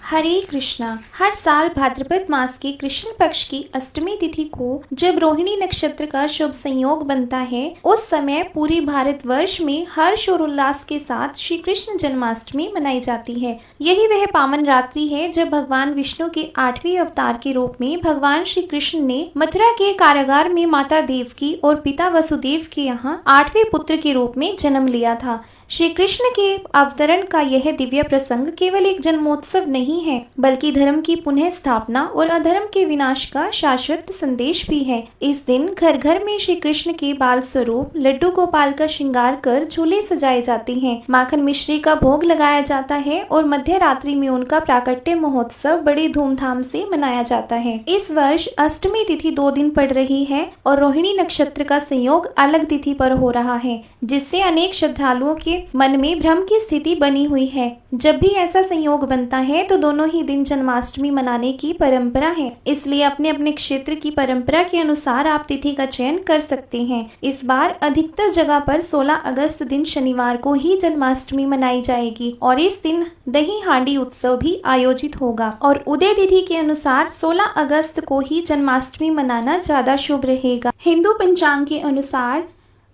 हरे कृष्णा। हर साल भाद्रपद मास के कृष्ण पक्ष की अष्टमी तिथि को जब रोहिणी नक्षत्र का शुभ संयोग बनता है, उस समय पूरे भारतवर्ष में हर्ष और उल्लास के साथ श्री कृष्ण जन्माष्टमी मनाई जाती है। यही वह पावन रात्रि है जब भगवान विष्णु के 8वें अवतार के रूप में भगवान श्री कृष्ण ने मथुरा के कारागार में माता देवकी और पिता वसुदेव के यहाँ 8वें पुत्र के रूप में जन्म लिया था। श्री कृष्ण के अवतरण का यह दिव्य प्रसंग केवल एक जन्मोत्सव नहीं है, बल्कि धर्म की पुनः स्थापना और अधर्म के विनाश का शाश्वत संदेश भी है। इस दिन घर घर में श्री कृष्ण के बाल स्वरूप लड्डू गोपाल का श्रृंगार कर झूले सजाए जाते हैं, माखन मिश्री का भोग लगाया जाता है और मध्य रात्रि में उनका प्राकट्य महोत्सव बड़ी धूमधाम से मनाया जाता है। इस वर्ष अष्टमी तिथि 2 दिन पड़ रही है और रोहिणी नक्षत्र का संयोग अलग तिथि पर हो रहा है, जिससे अनेक श्रद्धालुओं के मन में भ्रम की स्थिति बनी हुई है। जब भी ऐसा संयोग बनता है तो दोनों ही दिन जन्माष्टमी मनाने की परंपरा है, इसलिए अपने अपने क्षेत्र की परंपरा के अनुसार आप तिथि का चयन कर सकते हैं। इस बार अधिकतर जगह पर 16 अगस्त दिन शनिवार को ही जन्माष्टमी मनाई जाएगी और इस दिन दही हांडी उत्सव भी आयोजित होगा और उदय तिथि के अनुसार 16 अगस्त को ही जन्माष्टमी मनाना ज्यादा शुभ रहेगा। हिंदू पंचांग के अनुसार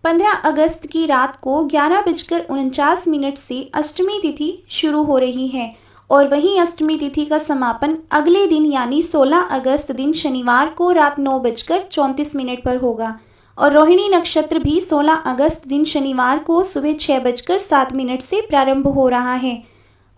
15 अगस्त की रात को 11:49 से अष्टमी तिथि शुरू हो रही है और वहीं अष्टमी तिथि का समापन अगले दिन यानी 16 अगस्त दिन शनिवार को रात 9:34 पर होगा और रोहिणी नक्षत्र भी 16 अगस्त दिन शनिवार को सुबह 6:07 से प्रारंभ हो रहा है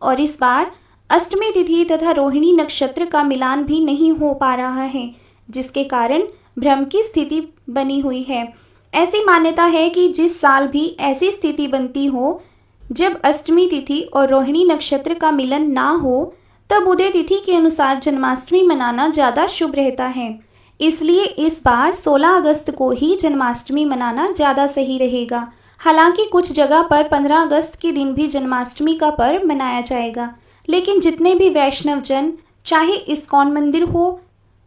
और इस बार अष्टमी तिथि तथा रोहिणी नक्षत्र का मिलान भी नहीं हो पा रहा है, जिसके कारण भ्रम की स्थिति बनी हुई है। ऐसी मान्यता है कि जिस साल भी ऐसी स्थिति बनती हो जब अष्टमी तिथि और रोहिणी नक्षत्र का मिलन ना हो, तब उदय तिथि के अनुसार जन्माष्टमी मनाना ज़्यादा शुभ रहता है। इसलिए इस बार 16 अगस्त को ही जन्माष्टमी मनाना ज़्यादा सही रहेगा। हालांकि कुछ जगह पर 15 अगस्त के दिन भी जन्माष्टमी का पर्व मनाया जाएगा, लेकिन जितने भी वैष्णव जन, चाहे इस्कॉन मंदिर हो,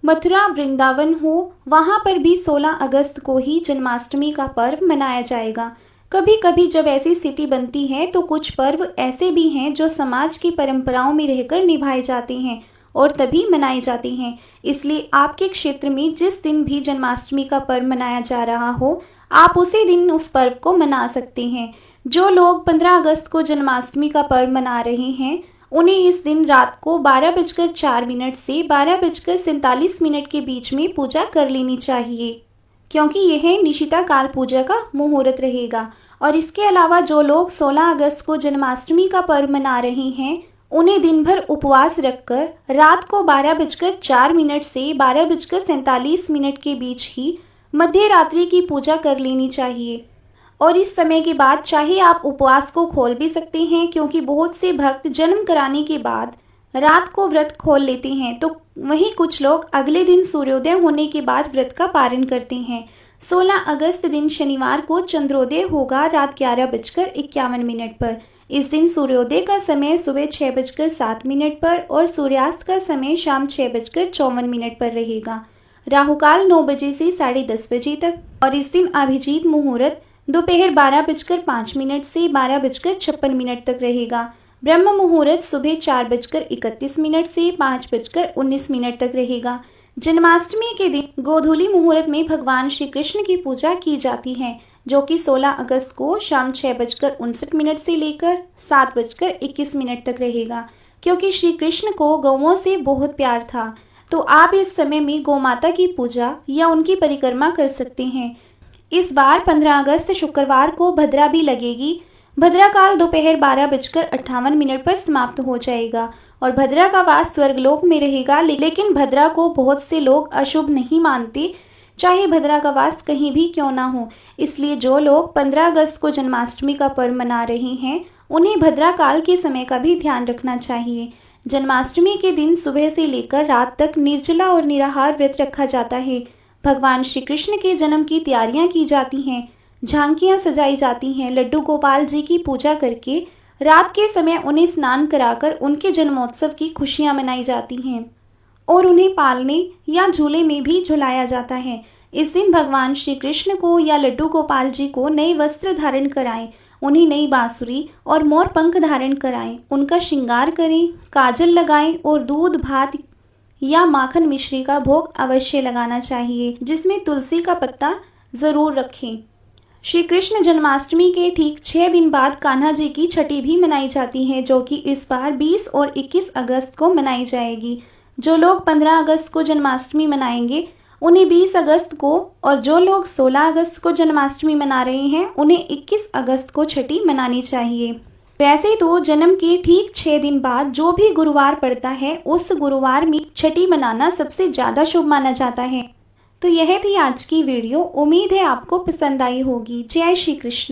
मथुरा वृंदावन हो, वहाँ पर भी 16 अगस्त को ही जन्माष्टमी का पर्व मनाया जाएगा। कभी कभी जब ऐसी स्थिति बनती है तो कुछ पर्व ऐसे भी हैं जो समाज की परंपराओं में रहकर निभाए जाते हैं और तभी मनाए जाते हैं। इसलिए आपके क्षेत्र में जिस दिन भी जन्माष्टमी का पर्व मनाया जा रहा हो, आप उसी दिन उस पर्व को मना सकते हैं। जो लोग 15 अगस्त को जन्माष्टमी का पर्व मना रहे हैं, उन्हें इस दिन रात को 12:04 से 12:47 के बीच में पूजा कर लेनी चाहिए, क्योंकि यह निशिता काल पूजा का मुहूर्त रहेगा। और इसके अलावा जो लोग 16 अगस्त को जन्माष्टमी का पर्व मना रहे हैं, उन्हें दिन भर उपवास रखकर रात को 12:04 से 12:47 के बीच ही मध्य रात्रि की पूजा कर लेनी चाहिए। और इस समय के बाद चाहे आप उपवास को खोल भी सकते हैं, क्योंकि बहुत से भक्त जन्म कराने के बाद रात को व्रत खोल लेते हैं, तो वहीं कुछ लोग अगले दिन सूर्योदय होने के बाद व्रत का पारण करते हैं। 16 अगस्त दिन शनिवार को चंद्रोदय होगा रात 11:51 पर। इस दिन सूर्योदय का समय सुबह 6:07 पर और सूर्यास्त का समय शाम 6:54 पर रहेगा। राहुकाल 9 बजे से 10:30 बजे तक और इस दिन अभिजीत मुहूर्त दोपहर 12:05 से 12:56 तक रहेगा। ब्रह्म मुहूर्त सुबह 4:31 से 5:19 तक रहेगा। जन्माष्टमी के दिन गोधूली मुहूर्त में भगवान श्री कृष्ण की पूजा की जाती है, जो कि 16 अगस्त को शाम 6:59 से लेकर 7:21 तक रहेगा। क्योंकि श्री कृष्ण को गौओं से बहुत प्यार था, तो आप इस समय में गौ माता की पूजा या उनकी परिक्रमा कर सकते हैं। इस बार 15 अगस्त शुक्रवार को भद्रा भी लगेगी। भद्रा काल दोपहर 12:58 पर समाप्त हो जाएगा और भद्रा का वास स्वर्गलोक में रहेगा, लेकिन भद्रा को बहुत से लोग अशुभ नहीं मानते, चाहे भद्रा का वास कहीं भी क्यों ना हो। इसलिए जो लोग 15 अगस्त को जन्माष्टमी का पर्व मना रहे हैं, उन्हें भद्रा काल के समय का भी ध्यान रखना चाहिए। जन्माष्टमी के दिन सुबह से लेकर रात तक निर्जला और निराहार व्रत रखा जाता है। भगवान श्री कृष्ण के जन्म की तैयारियां की जाती हैं, झांकियां सजाई जाती हैं। लड्डू गोपाल जी की पूजा करके रात के समय उन्हें स्नान कराकर उनके जन्मोत्सव की खुशियां मनाई जाती हैं और उन्हें पालने या झूले में भी झुलाया जाता है। इस दिन भगवान श्री कृष्ण को या लड्डू गोपाल जी को नए वस्त्र धारण कराएं उन्हें नई बांसुरी और मोर पंख धारण कराएं, उनका श्रृंगार करें, काजल लगाएं और दूध भात या माखन मिश्री का भोग अवश्य लगाना चाहिए, जिसमें तुलसी का पत्ता जरूर रखें। श्री कृष्ण जन्माष्टमी के ठीक 6 दिन बाद कान्हा जी की छठी भी मनाई जाती है, जो कि इस बार 20 और 21 अगस्त को मनाई जाएगी। जो लोग 15 अगस्त को जन्माष्टमी मनाएंगे उन्हें 20 अगस्त को, और जो लोग 16 अगस्त को जन्माष्टमी मना रहे हैं उन्हें 21 अगस्त को छठी मनानी चाहिए। वैसे तो जन्म के ठीक 6 दिन बाद जो भी गुरुवार पड़ता है उस गुरुवार में छठी मनाना सबसे ज़्यादा शुभ माना जाता है। तो यह थी आज की वीडियो। उम्मीद है आपको पसंद आई होगी। जय श्री कृष्ण।